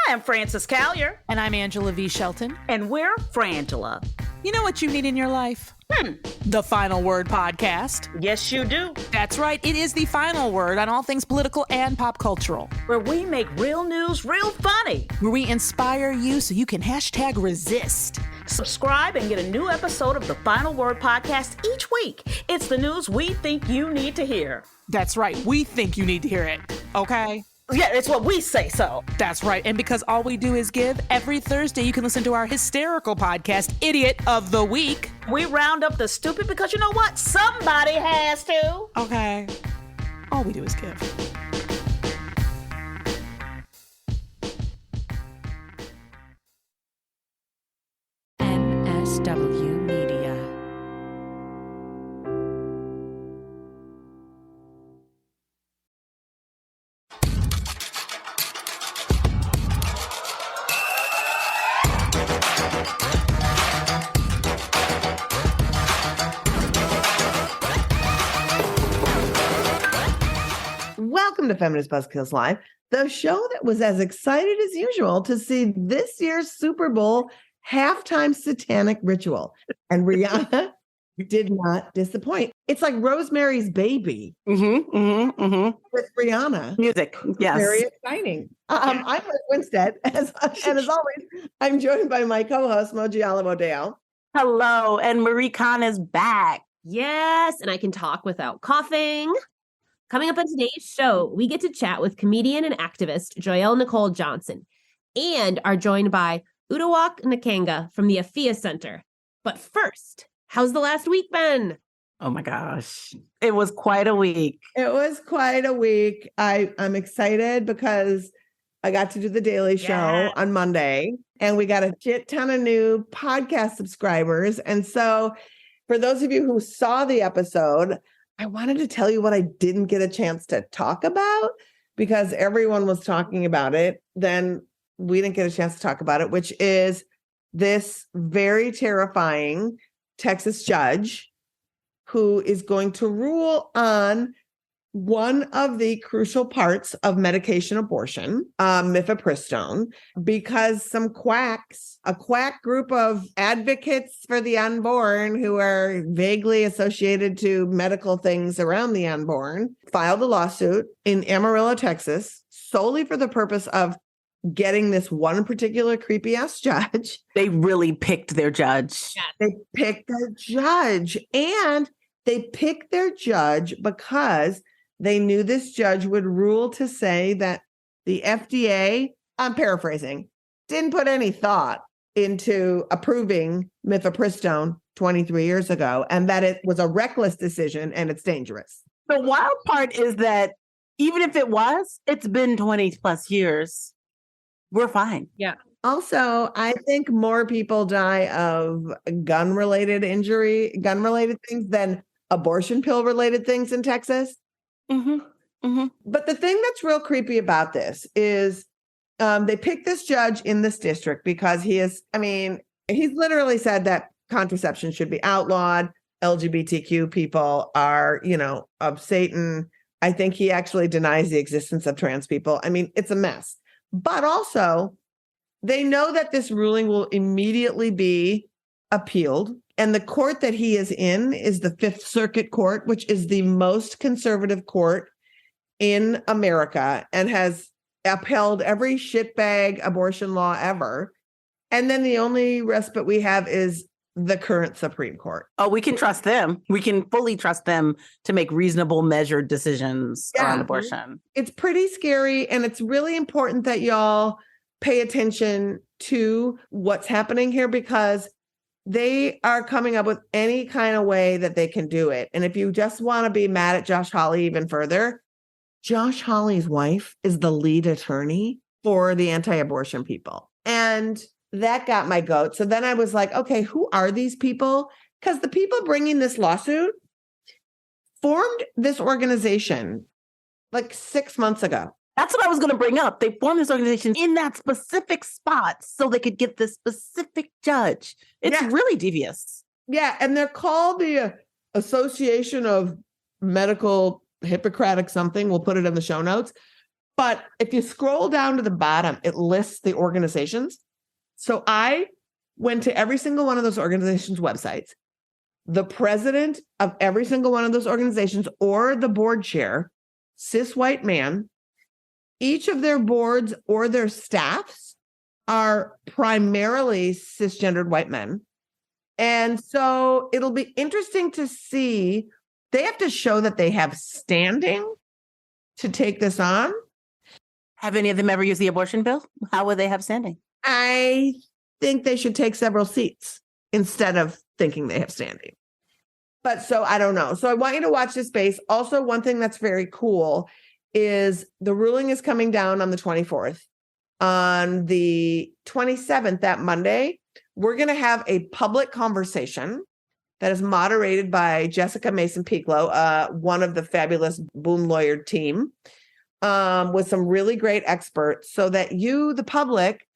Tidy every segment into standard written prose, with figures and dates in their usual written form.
I'm Frances Callier. And I'm Angela V. Shelton. And we're Frangela. You know what you need in your life? The Final Word podcast. Yes, you do. That's right. It is the final word on all things political and pop cultural. Where we make real news real funny. Where we inspire you so you can #resist. Subscribe and get a new episode of the Final Word podcast each week. It's the news we think you need to hear. That's right. We think you need to hear it. Okay? Yeah, it's what we say so. That's right. And because all we do is give, every Thursday you can listen to our hysterical podcast, Idiot of the Week. We round up the stupid because you know what? Somebody has to. Okay. All we do is give. MSW Media. Welcome to Feminist Buzzkills Live, the show that was as excited as usual to see this year's Super Bowl halftime satanic ritual. And Rihanna did not disappoint. It's like Rosemary's Baby with Rihanna. Music, yes. Very exciting. I'm Liz Winstead, and as always, I'm joined by my co-host, Joyelle Nicole. Hello, and Marie Khan is back. Yes, and I can talk without coughing. Coming up on today's show, we get to chat with comedian and activist Joyelle Nicole Johnson and are joined by Uduak Nkanga from the Afia Center. But first, how's the last week been? Oh my gosh. It was quite a week. It was quite a week. I'm excited because I got to do the Daily Show on Monday, and we got a shit ton of new podcast subscribers. And so for those of you who saw the episode, I wanted to tell you what I didn't get a chance to talk about because everyone was talking about it. Then we didn't get a chance to talk about it, which is this very terrifying Texas judge who is going to rule on one of the crucial parts of medication abortion, mifepristone, because some quacks, a quack group of advocates for the unborn who are vaguely associated to medical things around the unborn, filed a lawsuit in Amarillo, Texas, solely for the purpose of getting this one particular creepy ass judge. They really picked their judge. Yeah. They picked their judge, and they picked their judge because they knew this judge would rule to say that the FDA, I'm paraphrasing, didn't put any thought into approving mifepristone 23 years ago, and that it was a reckless decision and it's dangerous. The wild part is that even if it was, it's been 20 plus years. We're fine. Yeah. Also, I think more people die of gun-related things than abortion pill-related things in Texas. But the thing that's real creepy about this is they picked this judge in this district because he's literally said that contraception should be outlawed. LGBTQ people are, of Satan. I think he actually denies the existence of trans people. I mean, it's a mess. But also, they know that this ruling will immediately be appealed. And the court that he is in is the Fifth Circuit Court, which is the most conservative court in America and has upheld every shitbag abortion law ever. And then the only respite we have is the current Supreme Court. Oh, we can trust them. We can fully trust them to make reasonable, measured decisions on abortion. It's pretty scary, and it's really important that y'all pay attention to what's happening here because they are coming up with any kind of way that they can do it. And if you just want to be mad at Josh Hawley even further, Josh Hawley's wife is the lead attorney for the anti-abortion people. And that got my goat. So then I was like, okay, who are these people? Because the people bringing this lawsuit formed this organization like 6 months ago. That's what I was going to bring up. They formed this organization in that specific spot so they could get this specific judge. It's really devious. Yeah. And they're called the Association of Medical Hippocratic something. We'll put it in the show notes. But if you scroll down to the bottom, it lists the organizations. So I went to every single one of those organizations' websites. The president of every single one of those organizations or the board chair, cis white man, each of their boards or their staffs are primarily cisgendered white men. And so it'll be interesting to see. They have to show that they have standing to take this on. Have any of them ever used the abortion bill? How would they have standing? I think they should take several seats instead of thinking they have standing. But so I don't know. So I want you to watch this space. Also, one thing that's very cool is the ruling is coming down on the 24th. On the 27th, that Monday, we're going to have a public conversation that is moderated by Jessica Mason-Piclo, one of the fabulous Boom Lawyer team, with some really great experts so that you, the public,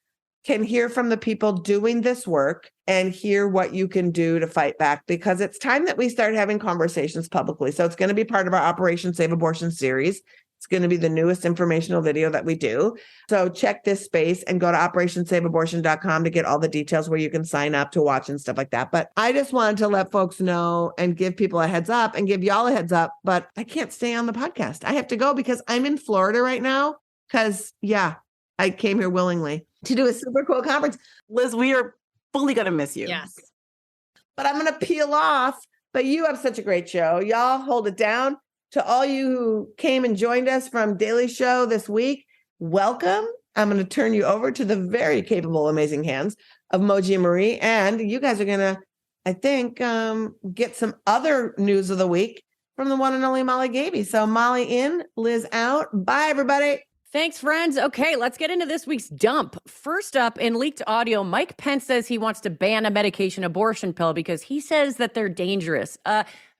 can hear from the people doing this work and hear what you can do to fight back, because it's time that we start having conversations publicly. So it's going to be part of our Operation Save Abortion series. It's going to be the newest informational video that we do. So check this space and go to operationsaveabortion.com to get all the details where you can sign up to watch and stuff like that. But I just wanted to let folks know and give people a heads up and give y'all a heads up, but I can't stay on the podcast. I have to go because I'm in Florida right now because, I came here willingly to do a super cool conference. Liz, we are fully going to miss you. Yes. But I'm going to peel off. But you have such a great show. Y'all hold it down. To all you who came and joined us from Daily Show this week, welcome. I'm going to turn you over to the very capable, amazing hands of Moji and Marie. And you guys are going to, I think, get some other news of the week from the one and only Molly Gaby. So Molly in, Liz out. Bye, everybody. Thanks, friends. Okay, let's get into this week's dump. First up, in leaked audio, Mike Pence says he wants to ban a medication abortion pill because he says that they're dangerous.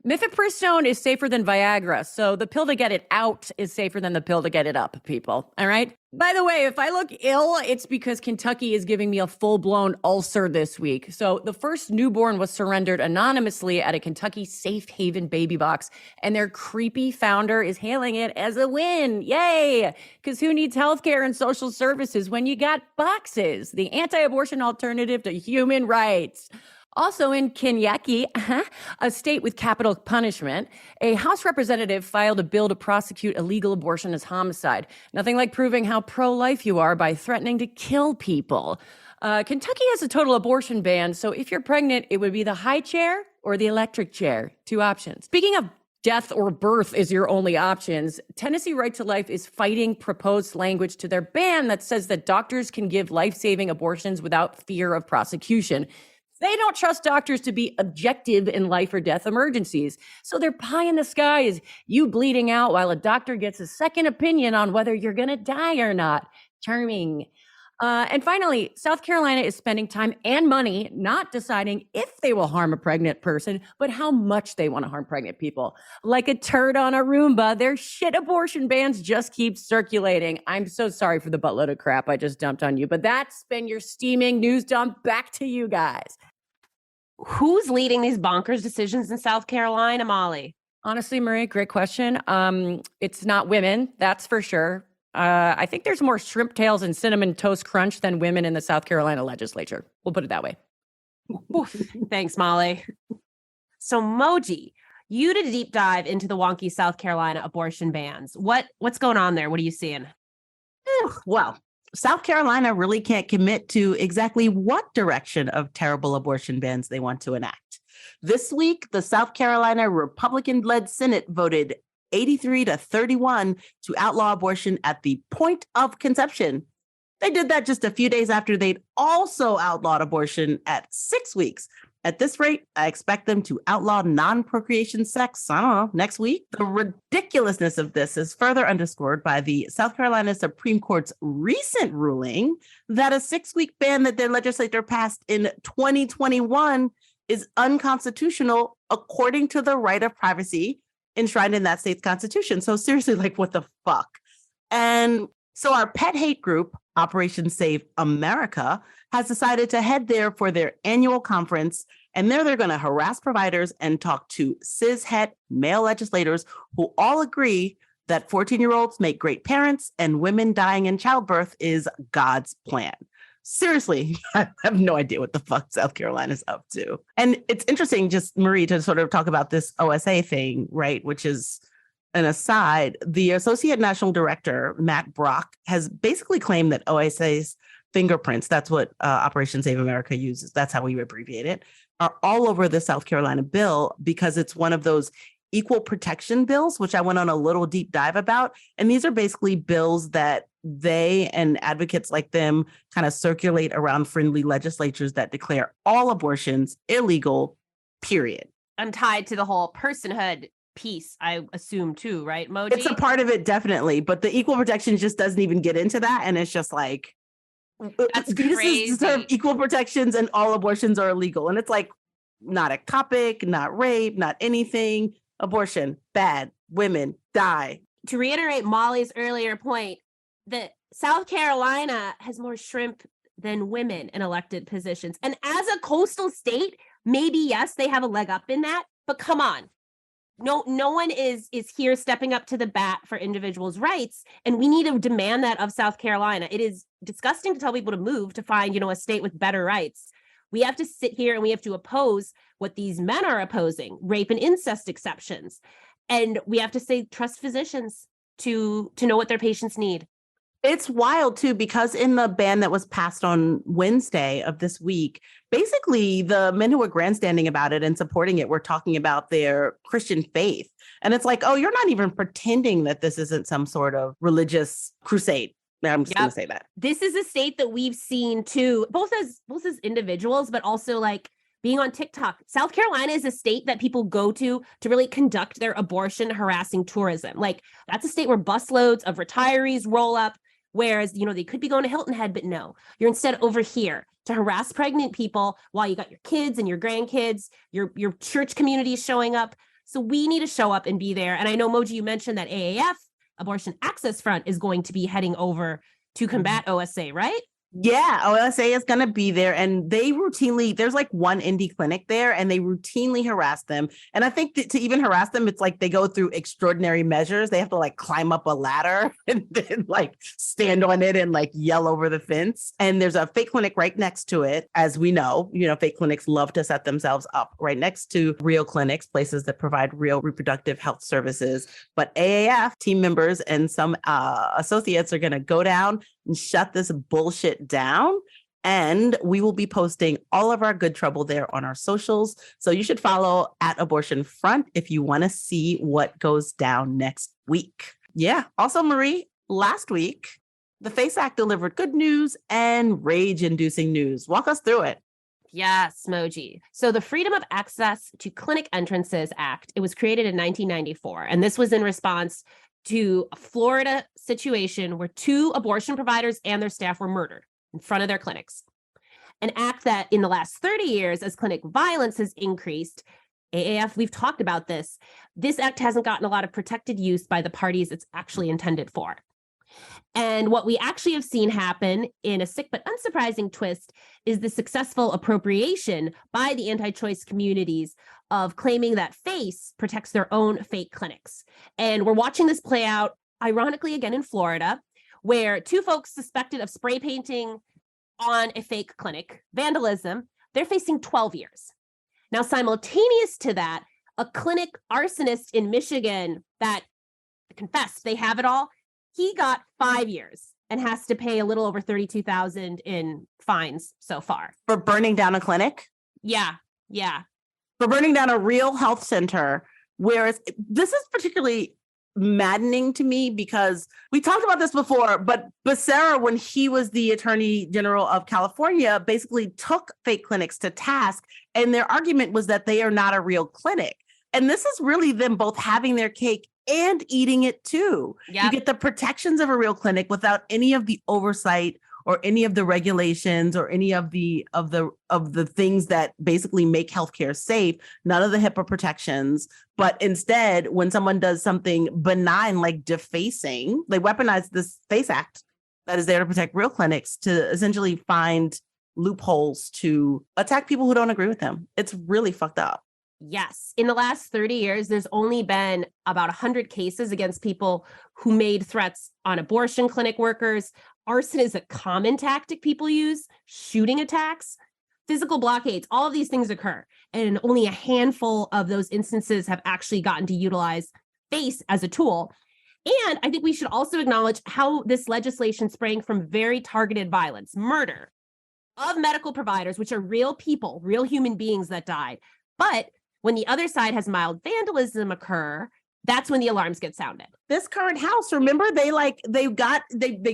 Mifepristone is safer than Viagra, so the pill to get it out is safer than the pill to get it up, people. All right? By the way, if I look ill, it's because Kentucky is giving me a full-blown ulcer this week. So the first newborn was surrendered anonymously at a Kentucky safe haven baby box, and their creepy founder is hailing it as a win. Yay! Because who needs healthcare and social services when you got boxes? The anti-abortion alternative to human rights. Also in Kentucky, a state with capital punishment, a House representative filed a bill to prosecute illegal abortion as homicide. Nothing like proving how pro-life you are by threatening to kill people. Kentucky has a total abortion ban, so if you're pregnant, it would be the high chair or the electric chair. 2 options. Speaking of death or birth is your only options, Tennessee Right to Life is fighting proposed language to their ban that says that doctors can give life-saving abortions without fear of prosecution. They don't trust doctors to be objective in life or death emergencies. So their pie in the sky is you bleeding out while a doctor gets a second opinion on whether you're going to die or not. Charming. And finally, South Carolina is spending time and money not deciding if they will harm a pregnant person, but how much they want to harm pregnant people. Like a turd on a Roomba, their shit abortion bans just keep circulating. I'm so sorry for the buttload of crap I just dumped on you, but that's been your steaming news dump. Back to you guys. Who's leading these bonkers decisions in South Carolina, Molly? Honestly, Marie, great question. It's not women, that's for sure. I think there's more shrimp tails and cinnamon toast crunch than women in the South Carolina legislature. We'll put it that way. Thanks, Molly. So, Moji, you did a deep dive into the wonky South Carolina abortion bans. What's going on there? What are you seeing? Well, South Carolina really can't commit to exactly what direction of terrible abortion bans they want to enact. This week, the South Carolina Republican-led Senate voted 83-31 to outlaw abortion at the point of conception. They did that just a few days after they'd also outlawed abortion at 6 weeks. At this rate, I expect them to outlaw non-procreation sex, I don't know, next week. The ridiculousness of this is further underscored by the South Carolina Supreme Court's recent ruling that a 6-week ban that their legislature passed in 2021 is unconstitutional according to the right of privacy enshrined in that state's constitution. So seriously, like, what the fuck? And so our pet hate group, Operation Save America, has decided to head there for their annual conference. And there they're going to harass providers and talk to cishet male legislators who all agree that 14-year-olds make great parents and women dying in childbirth is God's plan. Seriously, I have no idea what the fuck South Carolina's up to. And it's interesting, just Marie, to sort of talk about this OSA thing, right? Which is an aside. The Associate National Director, Matt Brock, has basically claimed that OSA's fingerprints, that's what Operation Save America uses, that's how we abbreviate it, are all over the South Carolina bill because it's one of those equal protection bills, which I went on a little deep dive about. And these are basically bills that they and advocates like them kind of circulate around friendly legislatures that declare all abortions illegal, period. I'm tied to the whole personhood piece, I assume too, right, Moji? It's a part of it, definitely. But the equal protection just doesn't even get into that. And it's just like, that's this crazy. is sort of equal protections and all abortions are illegal. And it's like, not ectopic, not rape, not anything. Abortion, bad. Women die. To reiterate Molly's earlier point, that South Carolina has more shrimp than women in elected positions. And as a coastal state, maybe, yes, they have a leg up in that, but come on. No one is here stepping up to the bat for individuals' rights. And we need to demand that of South Carolina. It is disgusting to tell people to move to find, a state with better rights. We have to sit here and we have to oppose what these men are opposing, rape and incest exceptions. And we have to say, trust physicians to know what their patients need. It's wild, too, because in the ban that was passed on Wednesday of this week, basically the men who were grandstanding about it and supporting it were talking about their Christian faith. And it's like, oh, you're not even pretending that this isn't some sort of religious crusade. I'm just going to say that. This is a state that we've seen, too, both as individuals, but also like being on TikTok. South Carolina is a state that people go to really conduct their abortion harassing tourism. Like, that's a state where busloads of retirees roll up. Whereas, they could be going to Hilton Head, but no, you're instead over here to harass pregnant people while you got your kids and your grandkids, your church community showing up. So we need to show up and be there. And I know, Moji, you mentioned that AAF, Abortion Access Front, is going to be heading over to combat OSA, right? Yeah, OSA is going to be there, and they routinely, there's like one indie clinic there, and they routinely harass them. And I think that to even harass them, it's like they go through extraordinary measures. They have to like climb up a ladder and then like stand on it and like yell over the fence. And there's a fake clinic right next to it. As we know, fake clinics love to set themselves up right next to real clinics, places that provide real reproductive health services. But AAF team members and some associates are going to go down and shut this bullshit down. And we will be posting all of our good trouble there on our socials. So you should follow @AbortionFront if you want to see what goes down next week. Yeah. Also, Marie, last week, the FACE Act delivered good news and rage-inducing news. Walk us through it. Yes, Moji. So the Freedom of Access to Clinic Entrances Act, it was created in 1994. And this was in response to a Florida situation where 2 abortion providers and their staff were murdered in front of their clinics. An act that in the last 30 years, as clinic violence has increased, AAF, we've talked about this act hasn't gotten a lot of protected use by the parties it's actually intended for. And what we actually have seen happen in a sick but unsurprising twist is the successful appropriation by the anti-choice communities of claiming that FACE protects their own fake clinics. And we're watching this play out, ironically, again in Florida, where 2 folks suspected of spray painting on a fake clinic, vandalism, they're facing 12 years. Now, simultaneous to that, a clinic arsonist in Michigan that confessed they have it all, he got 5 years and has to pay a little over $32,000 in fines so far. For burning down a clinic? Yeah. For burning down a real health center. Whereas this is particularly maddening to me because we talked about this before, but Becerra, when he was the Attorney General of California, basically took fake clinics to task. And their argument was that they are not a real clinic. And this is really them both having their cake and eating it too. Yep. You get the protections of a real clinic without any of the oversight or any of the regulations or any of the things that basically make healthcare safe, none of the HIPAA protections. But instead, when someone does something benign like defacing, they weaponize this FACE Act that is there to protect real clinics to essentially find loopholes to attack people who don't agree with them. It's really fucked up. Yes. In the last 30 years, there's only been about 100 cases against people who made threats on abortion clinic workers. Arson is a common tactic people use, shooting attacks, physical blockades, all of these things occur. And only a handful of those instances have actually gotten to utilize FACE as a tool. And I think we should also acknowledge how this legislation sprang from very targeted violence, murder of medical providers, which are real people, real human beings that died. But when the other side has mild vandalism occur, that's when the alarms get sounded. This current House, remember, they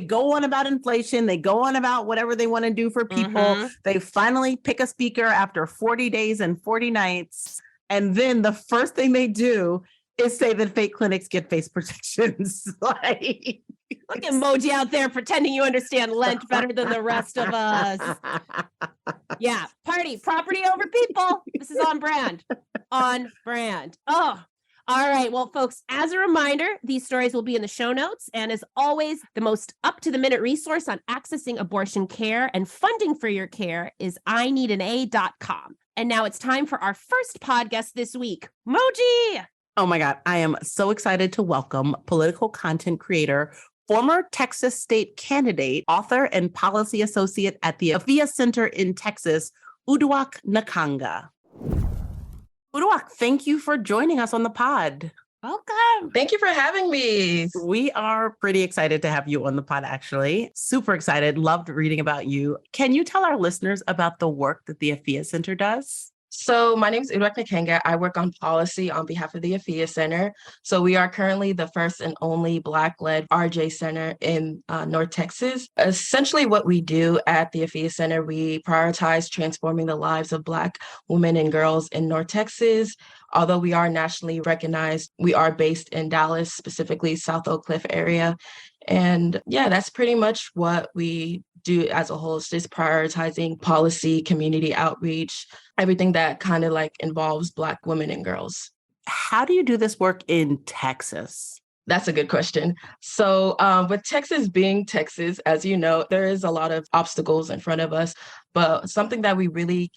go on about inflation. They go on about whatever they want to do for people. They finally pick a speaker after 40 days and 40 nights. And then the first thing they do is say that fake clinics get face protections. Like, look at Moji out there pretending you understand Lent better than the rest of us. Yeah, property over people. This is on brand. On brand. Oh, all right. Well, folks, as a reminder, these stories will be in the show notes. And as always, the most up-to-the-minute resource on accessing abortion care and funding for your care is ineedana.com. And now it's time for our first podcast this week. Moji! Oh my God, I am so excited to welcome political content creator, former Texas state candidate, author, and policy associate at the Afia Center in Texas, Uduak Nkanga. Uduak, thank you for joining us on the pod. Welcome. Thank you for having me. We are pretty excited to have you on the pod, actually. Super excited. Loved reading about you. Can you tell our listeners about the work that the Afia Center does? So my name is Uduak Nkanga. I work on policy on behalf of the Afia Center. So we are currently the first and only Black-led RJ Center in North Texas. Essentially what we do at the Afia Center, we prioritize transforming the lives of Black women and girls in North Texas. Although we are nationally recognized, we are based in Dallas, specifically South Oak Cliff area. And yeah, that's pretty much what we do as a whole. It's just prioritizing policy, community outreach, everything that kind of like involves Black women and girls. How do you do this work in Texas? That's a good question. So with Texas being Texas, as you know, there is a lot of obstacles in front of us, but something that we really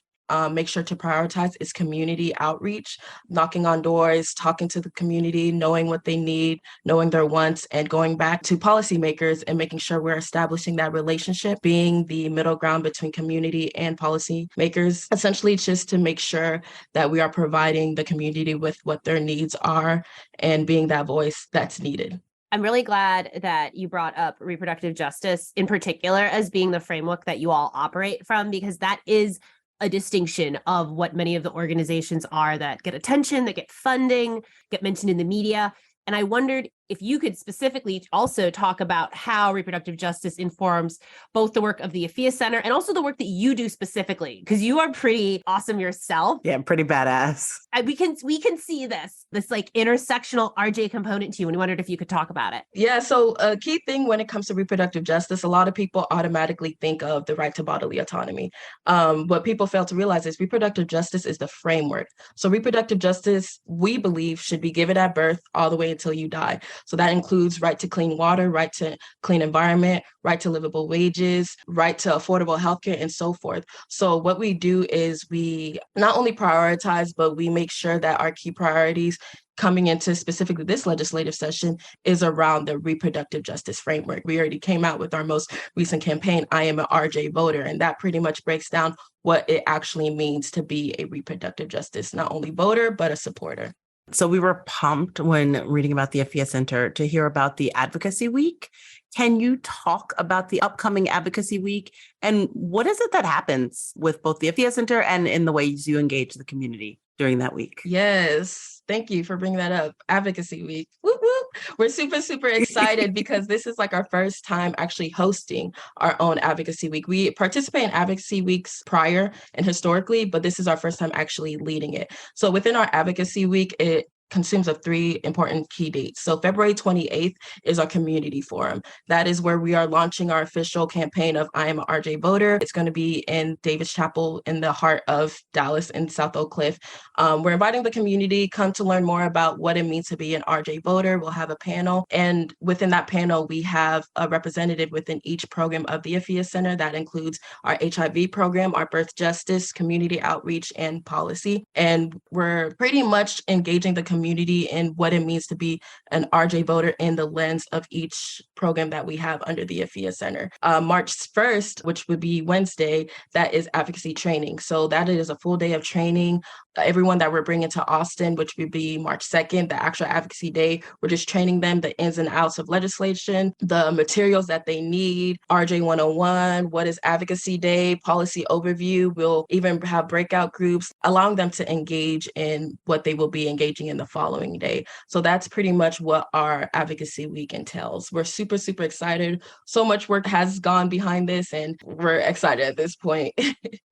make sure to prioritize is community outreach, knocking on doors, talking to the community, knowing what they need, knowing their wants, and going back to policymakers and making sure we're establishing that relationship, being the middle ground between community and policymakers, essentially just to make sure that we are providing the community with what their needs are and being that voice that's needed. I'm really glad that you brought up reproductive justice in particular as being the framework that you all operate from, because that is a distinction of what many of the organizations are that get attention, that get funding, get mentioned in the media. And I wondered if you could specifically also talk about how reproductive justice informs both the work of the Afia Center and also the work that you do specifically, because you are pretty awesome yourself. Yeah, pretty badass. We can see this like intersectional RJ component to you, and we wondered if you could talk about it. Yeah, so a key thing when it comes to reproductive justice, a lot of people automatically think of the right to bodily autonomy. What people fail to realize is reproductive justice is the framework. So reproductive justice, we believe, should be given at birth all the way until you die. So that includes right to clean water, right to clean environment, right to livable wages, right to affordable healthcare, and so forth. So what we do is we not only prioritize, but we make sure that our key priorities coming into specifically this legislative session is around the reproductive justice framework. We already came out with our most recent campaign, I Am an RJ Voter, and that pretty much breaks down what it actually means to be a reproductive justice, not only voter, but a supporter. So we were pumped when reading about the Afia Center to hear about the Advocacy Week. Can you talk about the upcoming Advocacy Week and what is it that happens with both the Afia Center and in the ways you engage the community during that week? Yes, thank you for bringing that up. Advocacy Week. Whoop, whoop. We're super excited because this is like our first time actually hosting our own Advocacy Week. We participate in Advocacy Weeks prior and historically, but this is our first time actually leading it. So within our Advocacy Week, it consumes of 3 important key dates. So February 28th is our community forum. That is where we are launching our official campaign of I Am a RJ Voter. It's going to be in Davis Chapel in the heart of Dallas in South Oak Cliff. We're inviting the community, come to learn more about what it means to be an RJ voter. We'll have a panel. And within that panel, we have a representative within each program of the AFIA Center. That includes our HIV program, our birth justice, community outreach, and policy. And we're pretty much engaging the community in what it means to be an RJ voter in the lens of each program that we have under the AFIA Center. March 1st, which would be Wednesday, that is advocacy training. So that is a full day of training. Everyone that we're bringing to Austin, which would be March 2nd, the actual advocacy day, we're just training them the ins and outs of legislation, the materials that they need, RJ 101, what is advocacy day, policy overview. We'll even have breakout groups, allowing them to engage in what they will be engaging in the following day. So that's pretty much what our advocacy week entails. We're super, super excited. So much work has gone behind this, and we're excited at this point.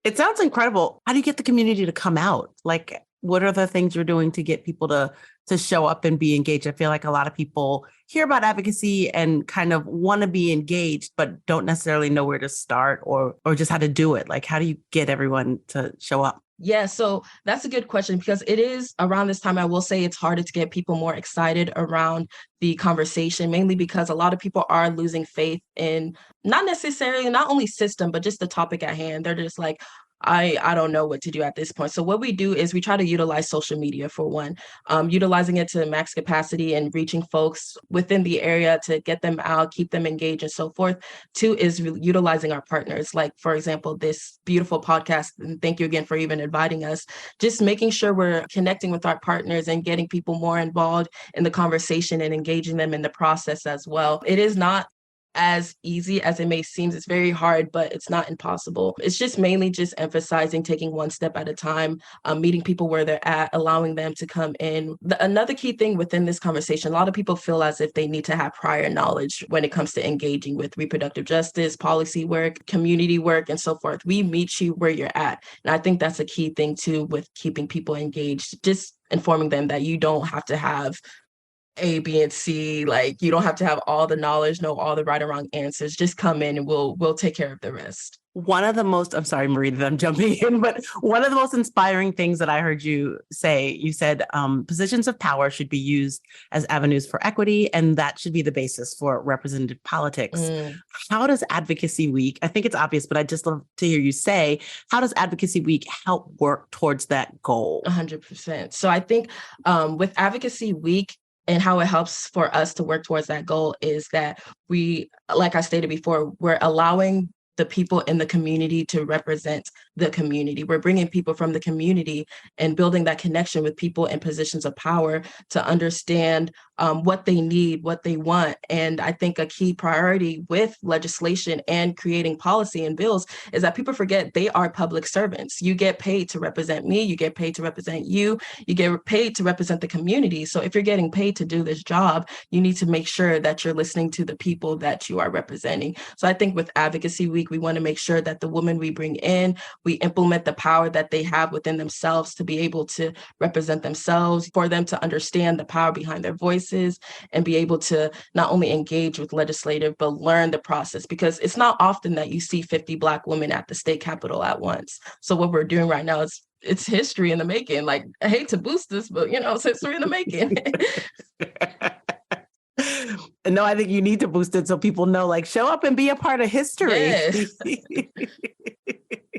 It sounds incredible. How do you get the community to come out? Like, what are the things you're doing to get people to show up and be engaged? I feel like a lot of people hear about advocacy and kind of want to be engaged, but don't necessarily know where to start or just how to do it. Like, how do you get everyone to show up? Yeah, so that's a good question, because it is around this time, I will say it's harder to get people more excited around the conversation, mainly because a lot of people are losing faith in not necessarily, not only system, but just the topic at hand. They're just like, I don't know what to do at this point. So what we do is we try to utilize social media for one, utilizing it to max capacity and reaching folks within the area to get them out, keep them engaged and so forth. Two is utilizing our partners, like, for example, this beautiful podcast. And thank you again for even inviting us. Just making sure we're connecting with our partners and getting people more involved in the conversation and engaging them in the process as well. It is not as easy as it may seem. It's very hard, but it's not impossible. It's just mainly just emphasizing taking one step at a time, meeting people where they're at, allowing them to come in. Another key thing within this conversation, a lot of people feel as if they need to have prior knowledge when it comes to engaging with reproductive justice, policy work, community work, and so forth. We meet you where you're at. And I think that's a key thing too with keeping people engaged, just informing them that you don't have to have A, B, and C. Like, you don't have to have all the knowledge, know all the right or wrong answers. Just come in and we'll take care of the rest. One of the most, I'm sorry, Marie, that I'm jumping in, but one of the most inspiring things that I heard you say, you said positions of power should be used as avenues for equity, and that should be the basis for representative politics. How does Advocacy Week, I think it's obvious, but I'd just love to hear you say, how does Advocacy Week help work towards that goal? 100%. So I think with Advocacy Week, and how it helps for us to work towards that goal is that we, like I stated before, we're allowing the people in the community to represent the community. We're bringing people from the community and building that connection with people in positions of power to understand what they need, what they want. And I think a key priority with legislation and creating policy and bills is that people forget they are public servants. You get paid to represent me, you get paid to represent you, you get paid to represent the community. So if you're getting paid to do this job, you need to make sure that you're listening to the people that you are representing. So I think with Advocacy Week, we want to make sure that the women we bring in, we implement the power that they have within themselves to be able to represent themselves, for them to understand the power behind their voices and be able to not only engage with legislative, but learn the process, because it's not often that you see 50 Black women at the state capitol at once. So what we're doing right now is it's history in the making. Like, I hate to boost this, but it's history in the making. No, I think you need to boost it so people know, like, show up and be a part of history. Yes.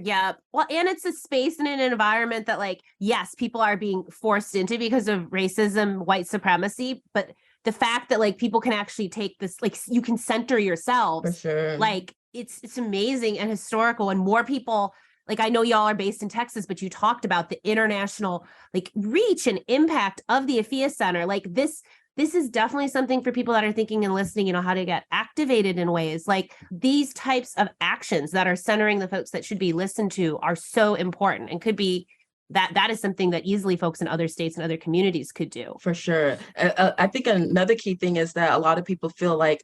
Yeah. Well, and it's a space and an environment that, like, yes, people are being forced into because of racism, white supremacy, but the fact that, like, people can actually take this, like, you can center yourselves. For sure. Like, it's amazing and historical, and more people, like, I know y'all are based in Texas, but you talked about the international, like, reach and impact of the AFIA Center. Like, this is definitely something for people that are thinking and listening, how to get activated in ways. Like, these types of actions that are centering the folks that should be listened to are so important and could be that is something that easily folks in other states and other communities could do. For sure. I think another key thing is that a lot of people feel like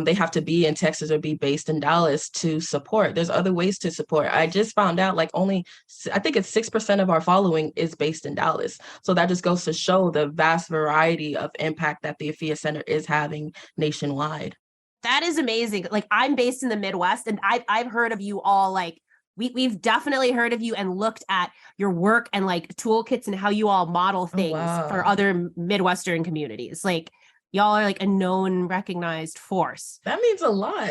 they have to be in Texas or be based in Dallas to support. There's other ways to support. I just found out like I think it's 6% of our following is based in Dallas. So that just goes to show the vast variety of impact that the Afia Center is having nationwide. That is amazing. Like, I'm based in the Midwest, and I've heard of you all. Like, we've definitely heard of you and looked at your work and like toolkits and how you all model things for other Midwestern communities. Like, y'all are like a known, recognized force. That means a lot.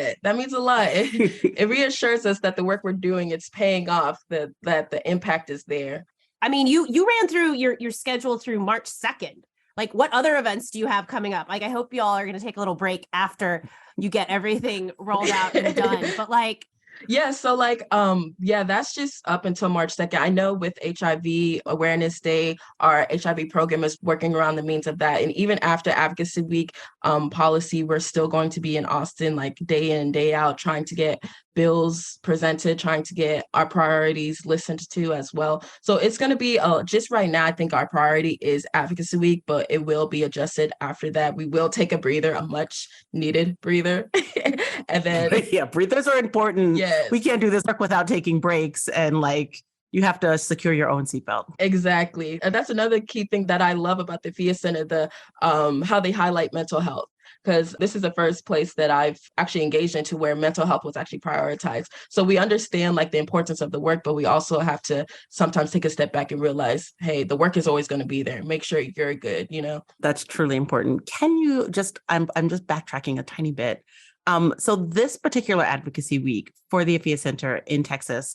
It reassures us that the work we're doing, it's paying off, that the impact is there. I mean, you ran through your schedule through March 2nd. Like, what other events do you have coming up? Like, I hope y'all are going to take a little break after you get everything rolled out and done. But like, yeah, so like, that's just up until March 2nd. I know with HIV Awareness Day, our HIV program is working around the means of that. And even after Advocacy Week policy, we're still going to be in Austin, like day in and day out, trying to get bills presented, trying to get our priorities listened to as well. So it's going to be just right now, I think our priority is Advocacy Week, but it will be adjusted after that. We will take a breather, a much needed breather. And then breathers are important. Yes. We can't do this work without taking breaks, and like, you have to secure your own seatbelt. Exactly. And that's another key thing that I love about the FIA Center, how they highlight mental health. Because this is the first place that I've actually engaged into where mental health was actually prioritized. So we understand like the importance of the work, but we also have to sometimes take a step back and realize, hey, the work is always going to be there. Make sure you're good, That's truly important. Can you I'm just backtracking a tiny bit. So this particular advocacy week for the Afia Center in Texas,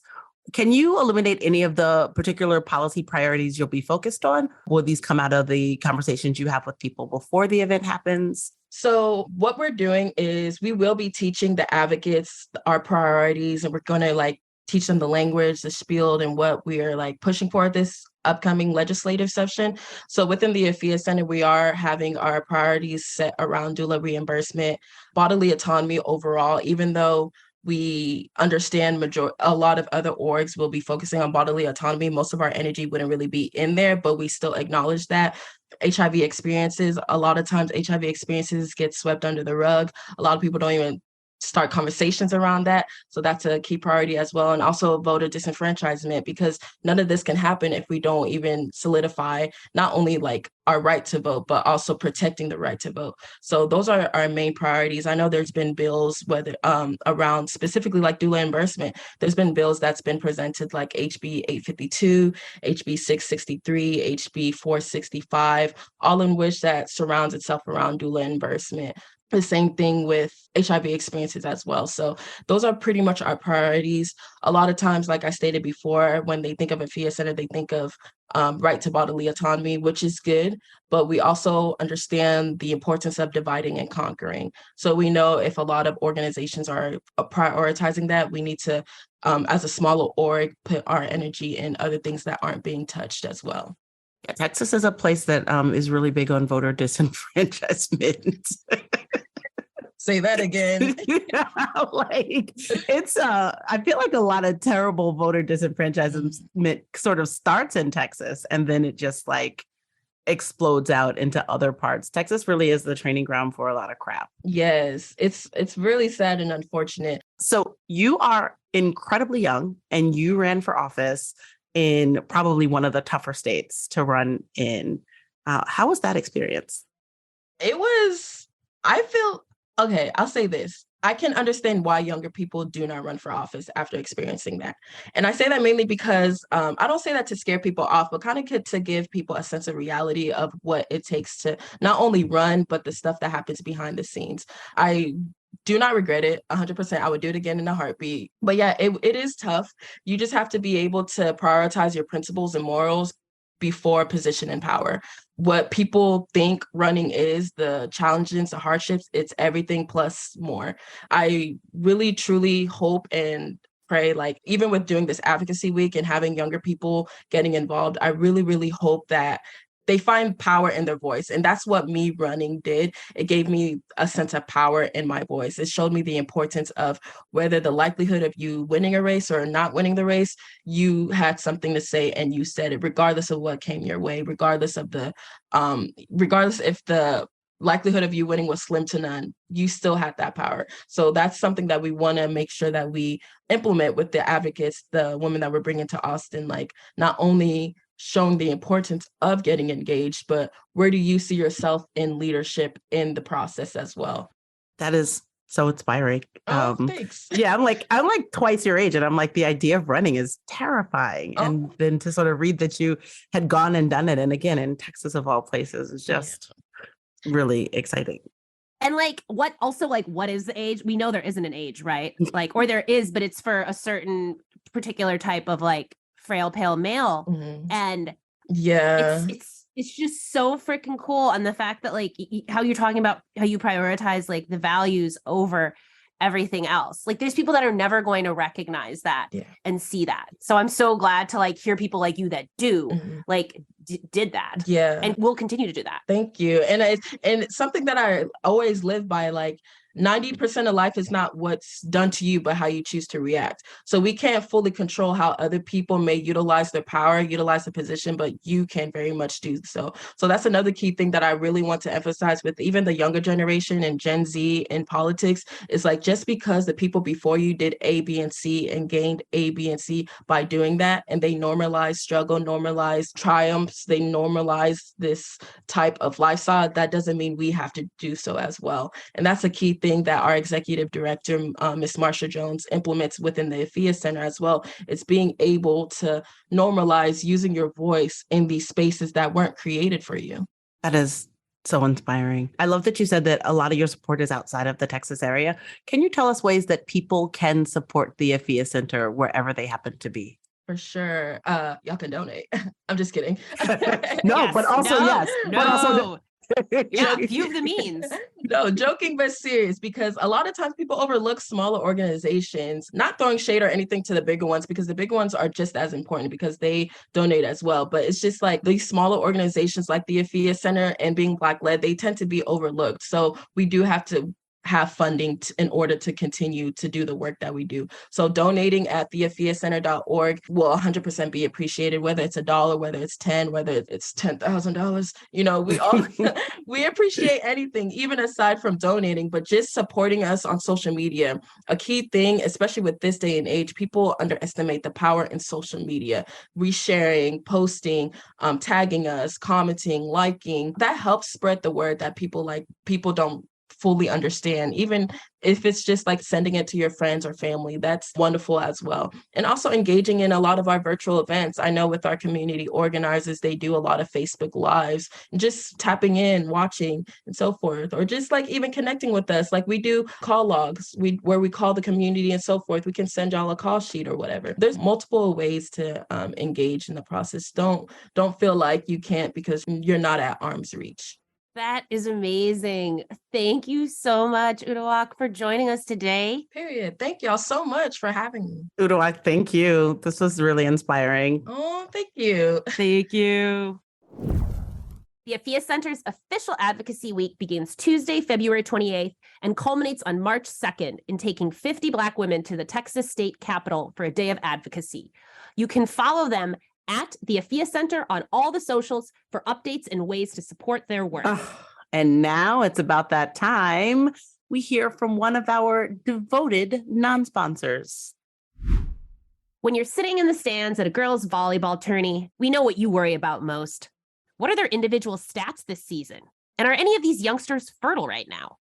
can you illuminate any of the particular policy priorities you'll be focused on? Will these come out of the conversations you have with people before the event happens? So what we're doing is we will be teaching the advocates our priorities, and we're going to like teach them the language, the spiel, and what we are like pushing for this upcoming legislative session. So within the Afia Center, we are having our priorities set around doula reimbursement, bodily autonomy overall, even though we understand a lot of other orgs will be focusing on bodily autonomy. Most of our energy wouldn't really be in there, but we still acknowledge that. HIV experiences, a lot of times HIV experiences get swept under the rug. A lot of people don't even start conversations around that. So that's a key priority as well. And also voter disenfranchisement, because none of this can happen if we don't even solidify not only like our right to vote, but also protecting the right to vote. So those are our main priorities. I know there's been bills, whether around specifically like doula reimbursement, there's been bills that's been presented like HB 852, HB 663, HB 465, all in which that surrounds itself around doula reimbursement. The same thing with HIV experiences as well. So those are pretty much our priorities. A lot of times, like I stated before, when they think of a FIA Center, they think of right to bodily autonomy, which is good, but we also understand the importance of dividing and conquering. So we know if a lot of organizations are prioritizing that, we need to, as a smaller org, put our energy in other things that aren't being touched as well. Texas is a place that is really big on voter disenfranchisement. Say that again. Like, it's I feel like a lot of terrible voter disenfranchisement sort of starts in Texas, and then it just like explodes out into other parts. Texas really is the training ground for a lot of crap. Yes, it's really sad and unfortunate. So you are incredibly young, and you ran for office in probably one of the tougher states to run in. How was that experience? It was, okay, I'll say this. I can understand why younger people do not run for office after experiencing that. And I say that mainly because I don't say that to scare people off, but kind of to give people a sense of reality of what it takes to not only run, but the stuff that happens behind the scenes. I do not regret it. 100%. I would do it again in a heartbeat. But yeah, it is tough. You just have to be able to prioritize your principles and morals before position and power. What people think running is, the challenges, the hardships, it's everything plus more. I really, truly hope and pray, like even with doing this advocacy week and having younger people getting involved, I really, really hope that they find power in their voice. And that's what me running did. It gave me a sense of power in my voice. It showed me the importance of whether the likelihood of you winning a race or not winning the race, you had something to say and you said it, regardless of what came your way, regardless if the likelihood of you winning was slim to none, you still had that power. So that's something that we want to make sure that we implement with the advocates, the women that we're bringing to Austin, like not only showing the importance of getting engaged, but where do you see yourself in leadership in the process as well? That is so inspiring. Thanks. Yeah, I'm like twice your age, and I'm like, the idea of running is terrifying. And then to sort of read that you had gone and done it, and again in Texas of all places, is just really exciting. And like, what is the age? We know there isn't an age, right? Like, or there is, but it's for a certain particular type of like frail, pale male. Mm-hmm. And yeah, it's just so freaking cool. And the fact that like how you're talking about how you prioritize like the values over everything else. Like there's people that are never going to recognize that and see that. So I'm so glad to like hear people like you that do like did that. Yeah. And we'll continue to do that. Thank you. And it's something that I always live by, like 90% of life is not what's done to you, but how you choose to react. So we can't fully control how other people may utilize their power, utilize the position, but you can very much do so. So that's another key thing that I really want to emphasize with even the younger generation and Gen Z in politics is like, just because the people before you did A, B, and C and gained A, B, and C by doing that, and they normalize struggle, normalize triumphs, they normalize this type of lifestyle, that doesn't mean we have to do so as well. And that's a key thing that our executive director, Ms. Marsha Jones, implements within the AFIA Center as well. It's being able to normalize using your voice in these spaces that weren't created for you. That is so inspiring. I love that you said that a lot of your support is outside of the Texas area. Can you tell us ways that people can support the AFIA Center wherever they happen to be? For sure. Y'all can donate. I'm just kidding. No, but also yes. But also yeah, few of the means. No, joking but serious, because a lot of times people overlook smaller organizations, not throwing shade or anything to the bigger ones, because the bigger ones are just as important because they donate as well. But it's just like these smaller organizations like the AFIA Center and being Black-led, they tend to be overlooked. So we do have to have funding in order to continue to do the work that we do. So donating at theafiacenter.org will 100% be appreciated, whether it's $1, whether it's 10, whether it's $10,000. You know, we all we appreciate anything, even aside from donating, but just supporting us on social media. A key thing, especially with this day and age, people underestimate the power in social media. Resharing, posting, tagging us, commenting, liking, that helps spread the word that people don't fully understand. Even if it's just like sending it to your friends or family, that's wonderful as well. And also engaging in a lot of our virtual events. I know with our community organizers, they do a lot of Facebook Lives, and just tapping in, watching, and so forth, or just like even connecting with us. Like we do call logs where we call the community and so forth. We can send y'all a call sheet or whatever. There's multiple ways to engage in the process. Don't feel like you can't because you're not at arm's reach. That is amazing. Thank you so much, Uduak, for joining us today. Period. Thank y'all so much for having me. Uduak, thank you. This was really inspiring. Oh, thank you. Thank you. The AFIA Center's official advocacy week begins Tuesday, February 28th, and culminates on March 2nd in taking 50 Black women to the Texas State Capitol for a day of advocacy. You can follow them at the AFIA Center on all the socials for updates and ways to support their work. And now it's about that time we hear from one of our devoted non-sponsors. When you're sitting in the stands at a girls' volleyball tourney, we know what you worry about most. What are their individual stats this season? And are any of these youngsters fertile right now?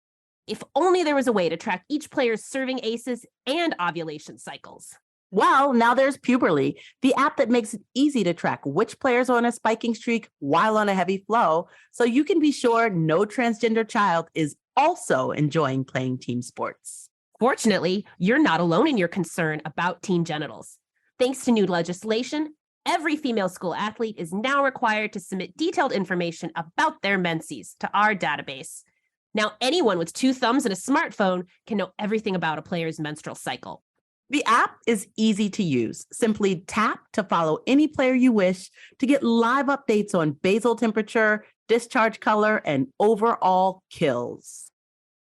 If only there was a way to track each player's serving aces and ovulation cycles. Well, now there's Puberly, the app that makes it easy to track which players are on a spiking streak while on a heavy flow, so you can be sure no transgender child is also enjoying playing team sports. Fortunately, you're not alone in your concern about teen genitals. Thanks to new legislation, every female school athlete is now required to submit detailed information about their menses to our database. Now, anyone with 2 thumbs and a smartphone can know everything about a player's menstrual cycle. The app is easy to use. Simply tap to follow any player you wish to get live updates on basal temperature, discharge color, and overall kills.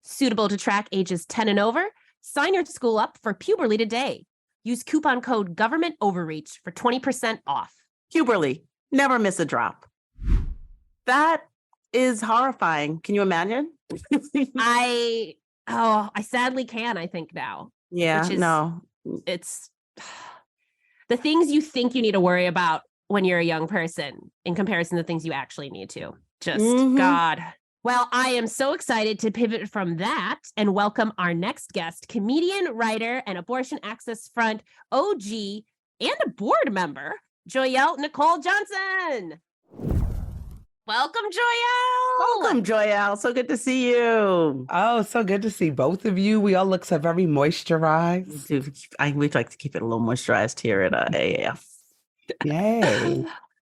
Suitable to track ages 10 and over? Sign your school up for Puberly today. Use coupon code GOVERNMENTOverreach for 20% off. Puberly, never miss a drop. That is horrifying. Can you imagine? I sadly can, I think now. Yeah, Which is, no. It's the things you think you need to worry about when you're a young person in comparison to things you actually need to. Just God. Well, I am so excited to pivot from that and welcome our next guest, comedian, writer, and Abortion Access Front OG and a board member, Joyelle Nicole Johnson. Welcome, Joyelle. Welcome, Joyelle. So good to see you. Oh, so good to see both of you. We all look so very moisturized. We like to keep it a little moisturized here at AAF. Yay.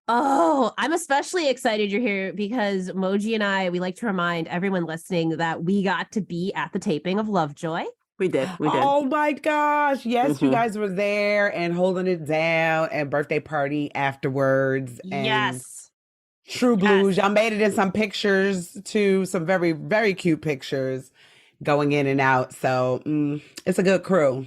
Oh, I'm especially excited you're here because Moji and I, we like to remind everyone listening that we got to be at the taping of Lovejoy. We did. Oh my gosh. Yes, you guys were there and holding it down and birthday party afterwards. And Yes. True Blues. Y'all made it in some pictures too, some very, very cute pictures going in and out. So it's a good crew.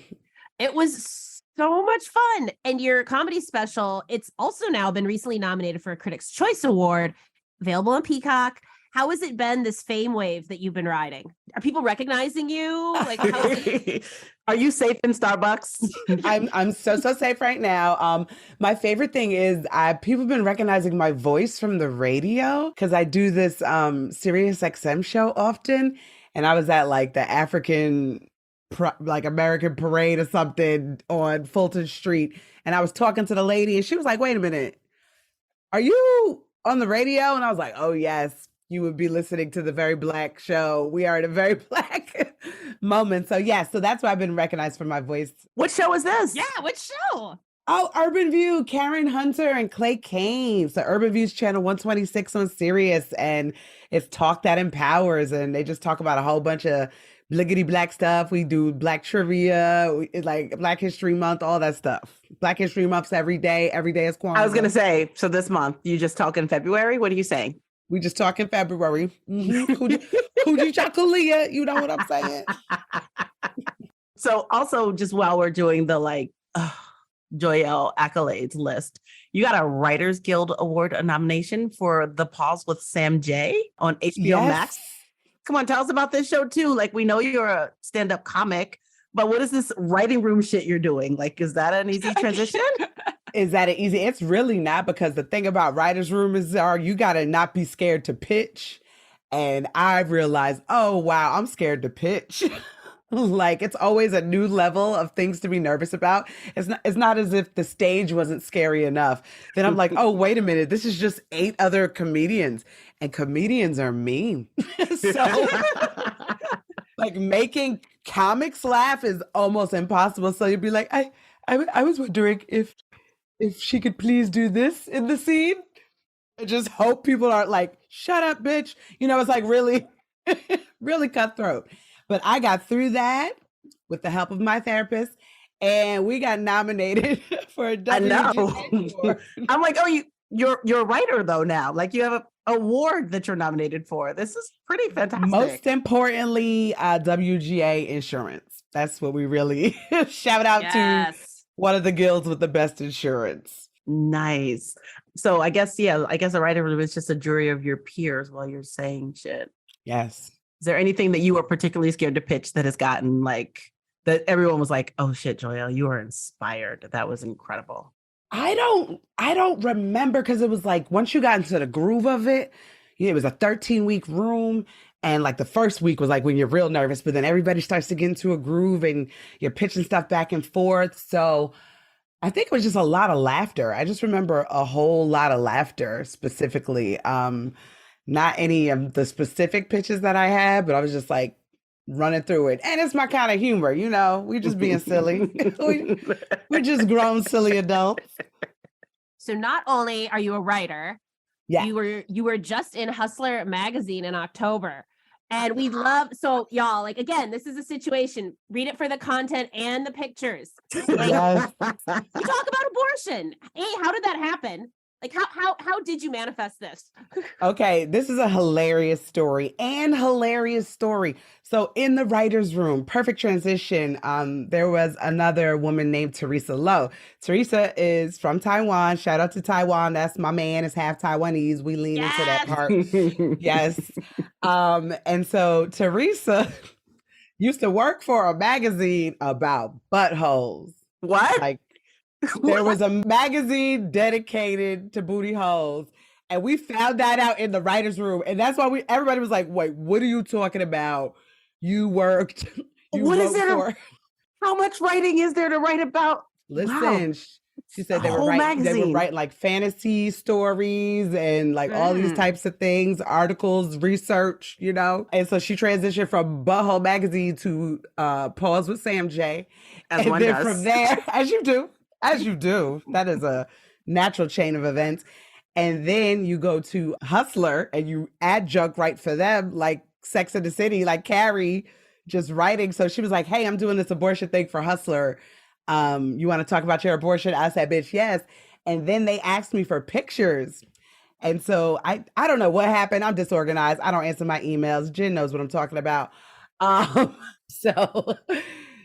It was so much fun. And your comedy special, it's also now been recently nominated for a Critics' Choice Award, available on Peacock. How has it been, this fame wave that you've been riding? Are people recognizing you? Like, Are you safe in Starbucks? I'm so safe right now. My favorite thing is people have been recognizing my voice from the radio because I do this Sirius XM show often, and I was at like the African American parade or something on Fulton Street, and I was talking to the lady, and she was like, "Wait a minute, are you on the radio?" And I was like, "Oh yes." You would be listening to the Very Black show. We are in a very black moment. So so that's why I've been recognized for my voice. What show is this? Yeah, which show? Oh, Urban View, Karen Hunter and Clay Kane. So Urban View's channel 126 on Sirius, and it's Talk That Empowers, and they just talk about a whole bunch of bliggity black stuff. We do black trivia, like Black History Month, all that stuff. Black History Month's every day. Every day is Kwanzaa. I was going to say, so this month, you just talk in February? What are you saying? We just talk in February. Hooji Chakalia, you know what I'm saying? So also, just while we're doing the Joyelle accolades list, you got a Writers Guild Award nomination for The Pause with Sam J on HBO Max. Come on, tell us about this show too. Like, we know you're a stand-up comic, but what is this writing room shit you're doing? Like, is that an easy transition? Is that an easy? It's really not, because the thing about writer's room is you got to not be scared to pitch. And I realized, oh, wow, I'm scared to pitch. Like, it's always a new level of things to be nervous about. It's not as if the stage wasn't scary enough. Then I'm like, oh, wait a minute. This is just 8 other comedians, and comedians are mean. So like, making comics laugh is almost impossible. So you'd be like, I was wondering if she could please do this in the scene. I just hope people aren't like, shut up, bitch. You know, it's like really, really cutthroat. But I got through that with the help of my therapist, and we got nominated for a WGA award. I'm like, oh, you're a writer though now. Like, you have an award that you're nominated for. This is pretty fantastic. Most importantly, WGA insurance. That's what we really shout out to. One of the guilds with the best insurance. Nice. So I guess a writer room is just a jury of your peers while you're saying shit. Yes. Is there anything that you were particularly scared to pitch that has gotten like, that everyone was like, oh shit, Joyelle, you are inspired. That was incredible. I don't remember, because it was like, once you got into the groove of it, it was a 13-week room. And like the first week was like when you're real nervous, but then everybody starts to get into a groove and you're pitching stuff back and forth. So I think it was just a lot of laughter. I just remember a whole lot of laughter specifically. Not any of the specific pitches that I had, but I was just like running through it. And it's my kind of humor, you know, we just being silly. We're just grown, silly adults. So not only are you a writer, you were just in Hustler magazine in October. And we love, so y'all, like, again, this is a situation. Read it for the content and the pictures. Like, Yes. you talk about abortion. Hey, how did that happen? Like, how did you manifest this? Okay, this is a hilarious story. So in the writer's room, perfect transition, there was another woman named Teresa Lowe. Teresa is from Taiwan. Shout out to Taiwan. That's my man. Is half Taiwanese. We lean into that part. Yes. And so Teresa used to work for a magazine about buttholes. What? Like, there was a magazine dedicated to booty holes, and we found that out in the writer's room, and that's why everybody was like, "Wait, what are you talking about? You worked? What is it? How much writing is there to write about?" Listen, she said they were writing like fantasy stories and like all these types of things, articles, research, you know. And so she transitioned from Butthole magazine to Pause with Sam J. And then from there, as you do, that is a natural chain of events. And then you go to Hustler and you adjunct write for them, like Sex and the City, like Carrie, just writing. So she was like, "Hey, I'm doing this abortion thing for Hustler. You want to talk about your abortion?" I said, "Bitch, yes." And then they asked me for pictures. And so I don't know what happened. I'm disorganized. I don't answer my emails. Jen knows what I'm talking about. So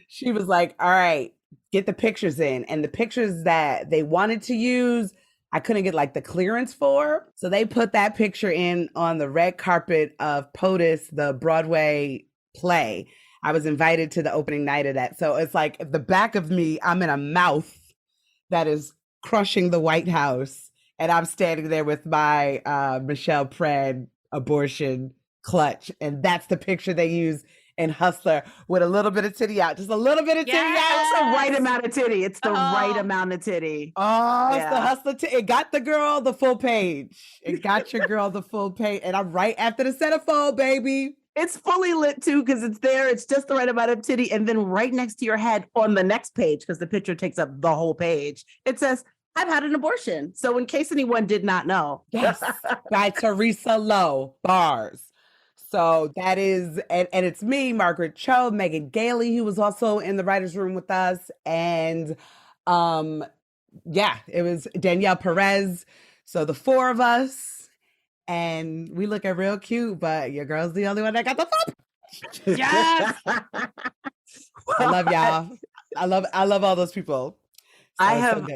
she was like, "All right, get the pictures in." And the pictures that they wanted to use, I couldn't get like the clearance for. So they put that picture in on the red carpet of POTUS, the Broadway play. I was invited to the opening night of that. So it's like the back of me, I'm in a mouth that is crushing the White House. And I'm standing there with my Michelle Pred abortion clutch. And that's the picture they use in Hustler with a little bit of titty out. Just a little bit of titty out. It's the right amount of titty. It's the right amount of titty. Oh, yeah. It's the Hustler titty. It got the girl the full page. It got your girl the full page. And I'm right after the centerfold, baby. It's fully lit too, because it's there. It's just the right amount of titty. And then right next to your head on the next page, because the picture takes up the whole page, it says, "I've had an abortion." So in case anyone did not know. Yes, by Teresa Lowe, bars. So that is, and it's me, Margaret Cho, Megan Gailey, who was also in the writer's room with us. And yeah, it was Danielle Perez. So the four of us. And we looking real cute, but your girl's the only one that got the phone. Yes. I love y'all. I love all those people. So I have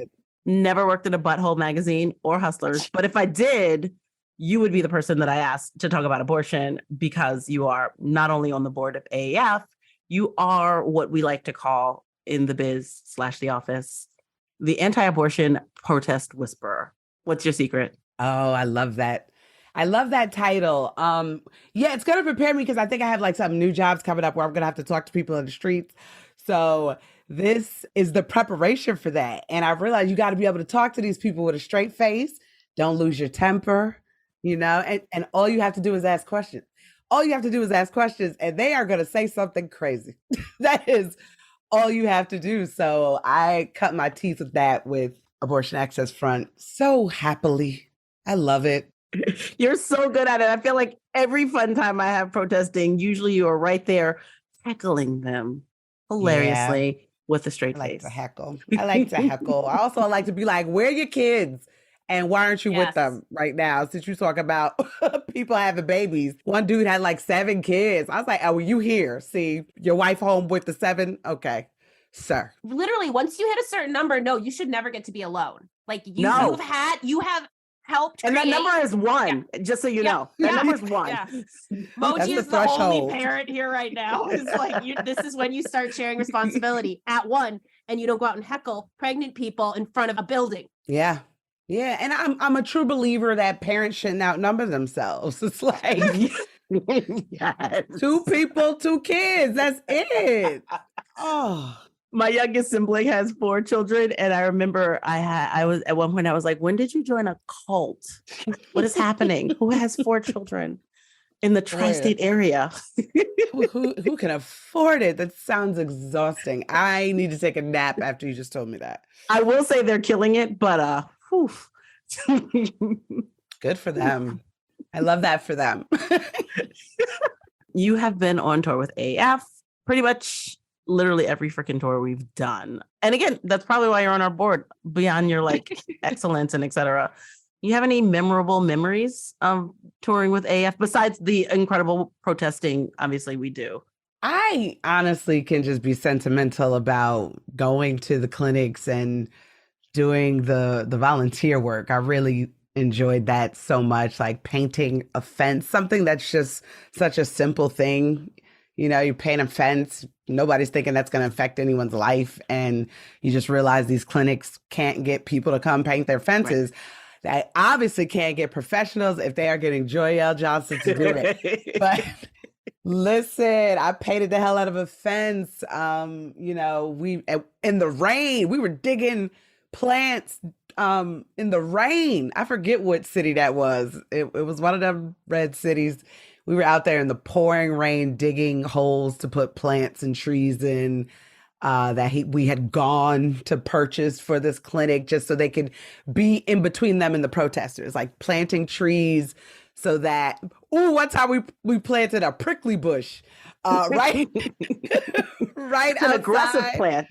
never worked in a Butthole magazine or Hustlers, but if I did, you would be the person that I asked to talk about abortion, because you are not only on the board of AAF, you are what we like to call in the biz / the office, the anti-abortion protest whisperer. What's your secret? Oh, I love that. I love that title. Yeah, it's going to prepare me because I think I have like some new jobs coming up where I'm going to have to talk to people in the streets. So this is the preparation for that. And I realized you got to be able to talk to these people with a straight face. Don't lose your temper, you know, and all you have to do is ask questions. All you have to do is ask questions and they are going to say something crazy. That is all you have to do. So I cut my teeth with that with Abortion Access Front so happily. I love it. You're so good at it. I feel like every fun time I have protesting, usually you are right there heckling them hilariously with a straight face. I like to heckle. I also like to be like, where are your kids? And why aren't you with them right now? Since you talk about people having babies. One dude had like 7 kids. I was like, oh, well, you here? See, your wife home with the 7? Okay, sir. Literally, once you hit a certain number, no, you should never get to be alone. Like you have helped and that number is 1, just so you know. That number is 1. Yeah. Moji is the only parent here right now. It's like this is when you start sharing responsibility at 1, and you don't go out and heckle pregnant people in front of a building. Yeah. Yeah. And I'm a true believer that parents shouldn't outnumber themselves. It's like 2 people, 2 kids. That's it. Oh. My youngest sibling has 4 children, and I remember I was at one point I was like, "When did you join a cult? What is happening? Who has 4 children in the tri-state area?" who can afford it? That sounds exhausting. I need to take a nap after you just told me that. I will say they're killing it, but whew. Good for them. I love that for them. You have been on tour with AF, pretty much literally every freaking tour we've done. And again, that's probably why you're on our board, beyond your like excellence and et cetera. You have any memorable memories of touring with AF besides the incredible protesting? Obviously, we do. I honestly can just be sentimental about going to the clinics and doing the volunteer work. I really enjoyed that so much, like painting a fence, something that's just such a simple thing. You know, you paint a fence, nobody's thinking that's going to affect anyone's life. And you just realize these clinics can't get people to come paint their fences. Right. They obviously can't get professionals if they are getting Joyelle Johnson to do it. But listen, I painted the hell out of a fence. You know, in the rain, we were digging plants in the rain. I forget what city that was. It was one of them red cities. We were out there in the pouring rain digging holes to put plants and trees in we had gone to purchase for this clinic just so they could be in between them and the protesters, like planting trees so that, one time we planted a prickly bush, right? Right outside. An aggressive plant.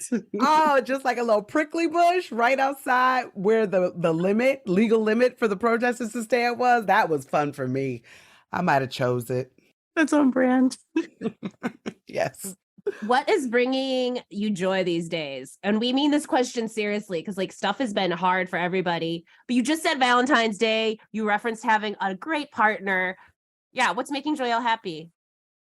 Just like a little prickly bush right outside where the legal limit for the protesters to stand was. That was fun for me. I might have chose it. That's on brand. Yes. What is bringing you joy these days? And we mean this question seriously because like stuff has been hard for everybody. But you just said Valentine's Day. You referenced having a great partner. Yeah, what's making Joyelle happy?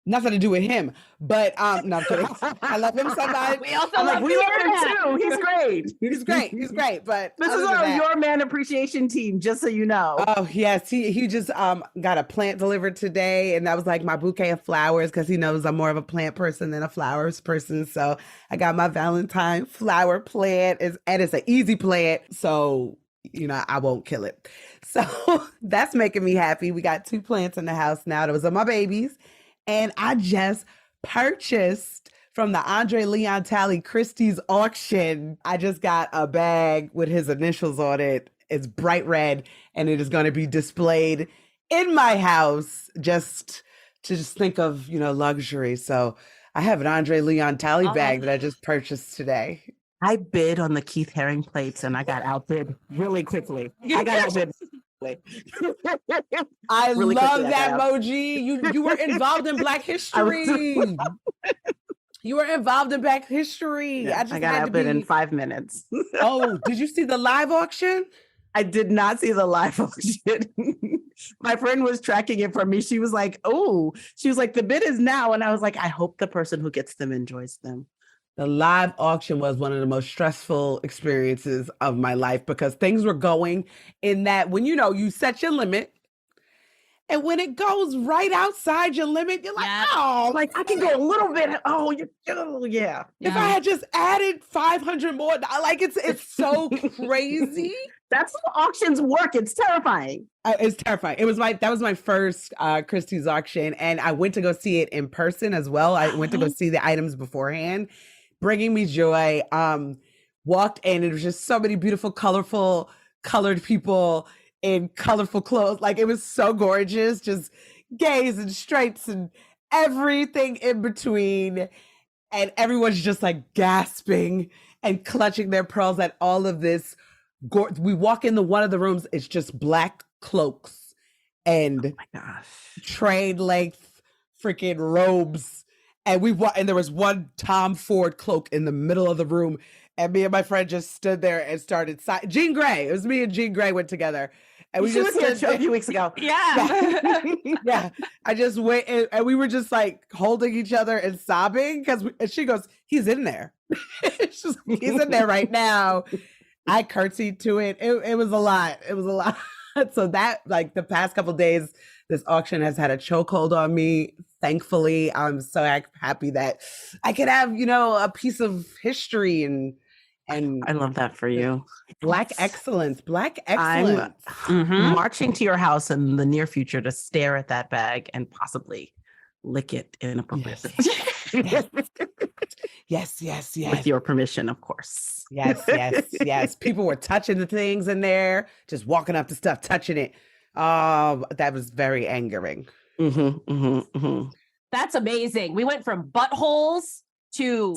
Nothing to do with him, but no, I'm kidding. I love him so much. We also love him too. He's great. He's great. He's great. But this is your man appreciation team, just so you know. Oh yes, he just got a plant delivered today, and that was like my bouquet of flowers because he knows I'm more of a plant person than a flowers person. So I got my Valentine flower plant, and it's an easy plant, so you know I won't kill it. So that's making me happy. We got 2 plants in the house now. Those are my babies. And I just purchased from the Andre Leon Talley Christie's auction. I just got a bag with his initials on it. It's bright red, and it is going to be displayed in my house just to think of, you know, luxury. So I have an Andre Leon Talley bag that I just purchased today. I bid on the Keith Haring plates, and I got outbid really quickly. I really love that emoji. You were involved in Black history. You were involved in Black history. Yeah, I got outbid in 5 minutes. Oh, did you see the live auction? I did not see the live auction. My friend was tracking it for me. She was like, the bid is now. And I was like, I hope the person who gets them enjoys them. The live auction was one of the most stressful experiences of my life because things were going in that when, you know, you set your limit and when it goes right outside your limit, you're like, like I can go a little bit. Yeah. If I had just added 500 more, like it's so crazy. That's how auctions work. It's terrifying. It's terrifying. That was my first Christie's auction, and I went to go see it in person as well. I went to go see the items beforehand. Bringing me joy. Walked in, it was just so many beautiful, colorful, colored people in colorful clothes. Like it was so gorgeous, just gays and straights and everything in between. And everyone's just like gasping and clutching their pearls at all of this. We walk into one of the rooms, it's just Black cloaks and trade length freaking robes. And and there was one Tom Ford cloak in the middle of the room. And me and my friend just stood there and started Jean Grey. It was me and Jean Grey went together. And we just stood here a few weeks ago. Yeah. I just went and we were just like holding each other and sobbing and she goes, he's in there. He's in there right now. I curtsied to it. It was a lot. It was a lot. So that, like the past couple of days, this auction has had a chokehold on me. Thankfully, I'm so happy that I could have, you know, a piece of history and I love that for you. Black excellence. I'm marching to your house in the near future to stare at that bag and possibly lick it inappropriately. Yes. With your permission, of course. Yes. People were touching the things in there, just walking up to stuff, touching it. That was very angering. That's amazing. We went from buttholes to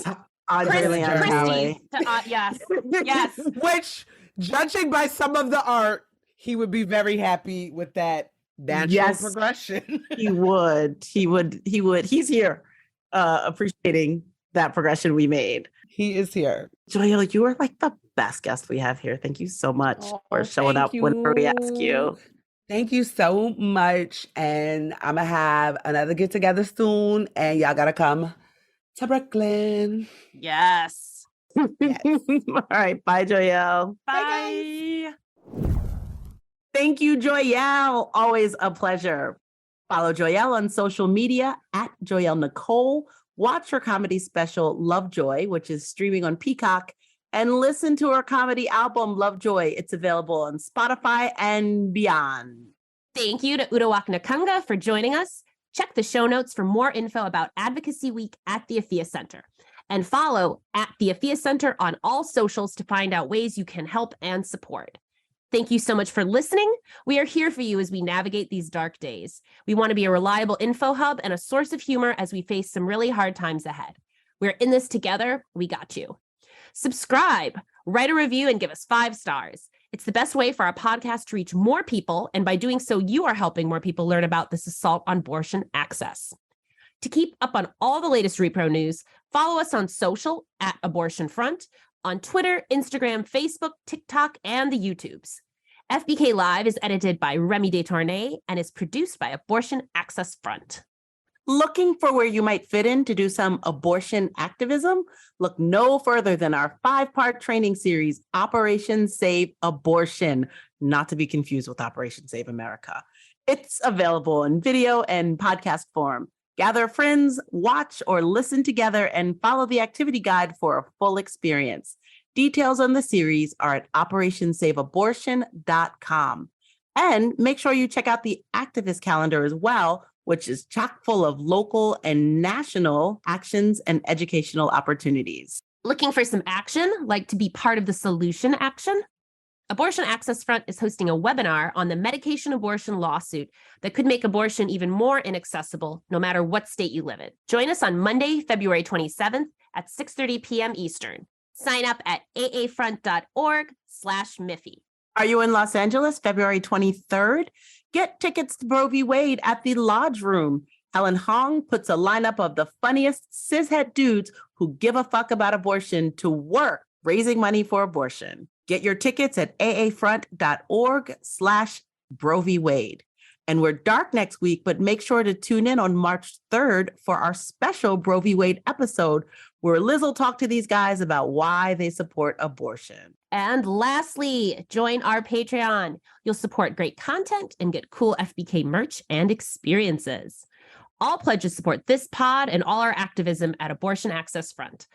Audrey Christy. Yes. Yes. Which, judging by some of the art, he would be very happy with that natural progression. He would. He's here appreciating that progression we made. He is here. Joyelle, you are like the best guest we have here. Thank you so much for showing up whenever we ask you. Thank you so much. And I'm going to have another get together soon. And y'all got to come to Brooklyn. Yes. Yes. All right. Bye, Joyelle. Bye. Thank you, Joyelle. Always a pleasure. Follow Joyelle on social media at Joyelle Nicole. Watch her comedy special, Lovejoy, which is streaming on Peacock. And listen to her comedy album, Lovejoy. It's available on Spotify and beyond. Thank you to Uduak Nkanga for joining us. Check the show notes for more info about Advocacy Week at the Afia Center. And follow at the Afia Center on all socials to find out ways you can help and support. Thank you so much for listening. We are here for you as we navigate these dark days. We want to be a reliable info hub and a source of humor as we face some really hard times ahead. We're in this together. We got you. Subscribe, write a review, and give us 5 stars. It's the best way for our podcast to reach more people, and by doing so, you are helping more people learn about this assault on abortion access. To keep up on all the latest repro news, follow us on social at Abortion Front, on Twitter, Instagram, Facebook, TikTok, and the YouTubes. FBK Live is edited by Remy Detournay and is produced by Abortion Access Front. Looking for where you might fit in to do some abortion activism? Look no further than our 5-part training series, Operation Save Abortion, not to be confused with Operation Save America. It's available in video and podcast form. Gather friends, watch or listen together, and follow the activity guide for a full experience. Details on the series are at operationsaveabortion.com. And make sure you check out the activist calendar as well, which is chock full of local and national actions and educational opportunities. Looking for some action, like to be part of the solution action? Abortion Access Front is hosting a webinar on the medication abortion lawsuit that could make abortion even more inaccessible, no matter what state you live in. Join us on Monday, February 27th at 6:30 p.m. Eastern. Sign up at aafront.org/Miffy. Are you in Los Angeles, February 23rd? Get tickets to Roe v. Wade at the Lodge Room. Helen Hong puts a lineup of the funniest cishet dudes who give a fuck about abortion to work raising money for abortion. Get your tickets at aafront.org/Roe v. Wade. And we're dark next week, but make sure to tune in on March 3rd for our special Roe v. Wade episode, where Liz will talk to these guys about why they support abortion. And lastly, join our Patreon. You'll support great content and get cool FBK merch and experiences. All pledges support this pod and all our activism at Abortion Access Front.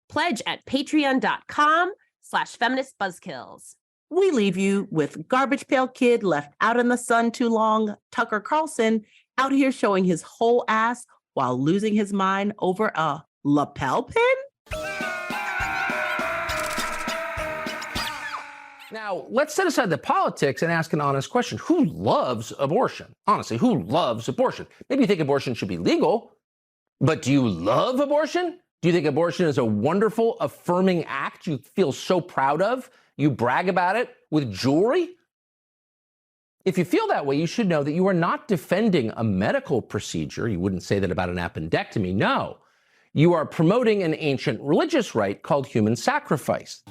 Pledge at patreon.com/Feminist Buzzkills. We leave you with Garbage Pail Kid left out in the sun too long, Tucker Carlson, out here showing his whole ass while losing his mind over a lapel pin? Now, let's set aside the politics and ask an honest question. Who loves abortion? Honestly, who loves abortion? Maybe you think abortion should be legal, but do you love abortion? Do you think abortion is a wonderful, affirming act you feel so proud of? You brag about it with jewelry? If you feel that way, you should know that you are not defending a medical procedure. You wouldn't say that about an appendectomy. No. You are promoting an ancient religious rite called human sacrifice.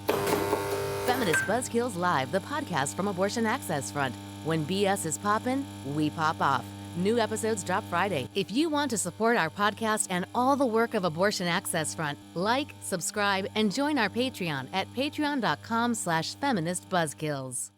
Feminist Buzzkills Live, the podcast from Abortion Access Front. When BS is poppin', we pop off. New episodes drop Friday. If you want to support our podcast and all the work of Abortion Access Front, like, subscribe, and join our Patreon at patreon.com/feministbuzzkills.